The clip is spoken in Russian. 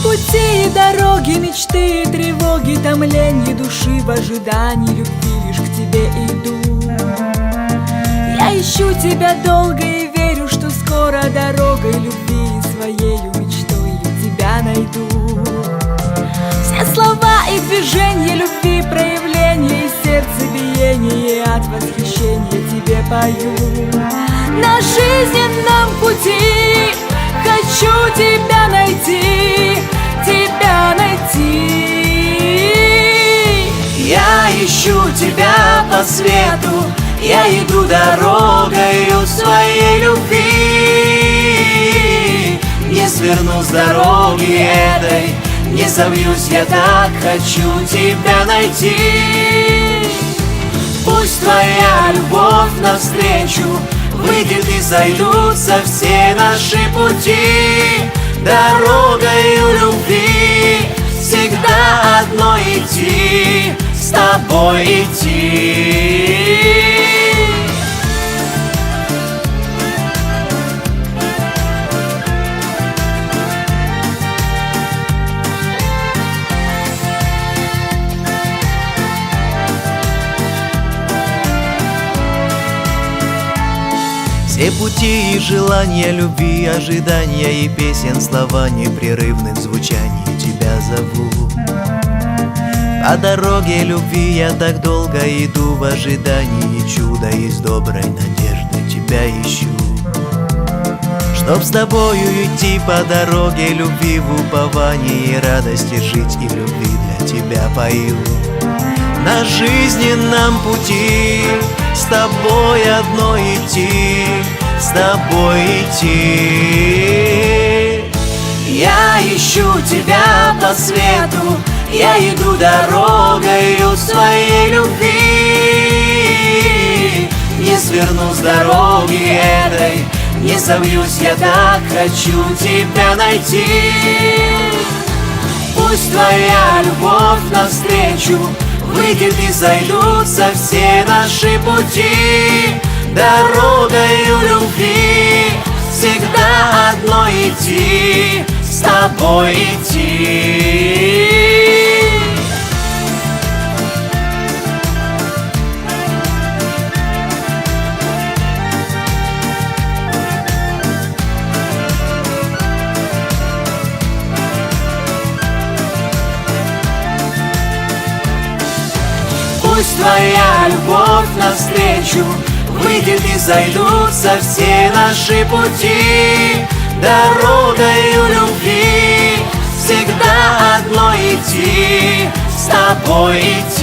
пути и дороги, мечты и тревоги, томление души в ожидании любви, лишь к тебе иду. Я ищу тебя долго и верю, что скоро дорогой любви своею мечтой я тебя найду. Все слова и движения любви, проявления и сердцебиение, от восхищения тебе пою. На жизненном пути хочу тебя найти, тебя найти. Я ищу тебя по свету, я иду дорогою своей любви. Не сверну с дороги этой, не забьюсь, я так хочу тебя найти. Пусть твоя любовь навстречу выйдет и сойдутся все наши пути. Дорогою любви всегда одно идти, с тобой идти. Все пути и желания любви, ожидания и песен, слова непрерывных звучаний тебя зову. По дороге любви я так долго иду в ожидании чуда, и с доброй надеждой тебя ищу. Чтоб с тобою идти по дороге любви, в уповании и радости жить, и в любви для тебя пою. На жизненном пути с тобой одно идти, с тобой идти. Я ищу тебя по свету, я иду дорогою своей любви. Не сверну с дороги этой, не забьюсь, я так хочу тебя найти. Пусть твоя любовь навстречу выйдет и сойдутся все наши пути. Дорогою любви всегда одно идти, с тобой идти. Пусть твоя любовь навстречу выйдет и сойдутся все наши пути. Дорогою любви всегда одно идти, с тобой идти.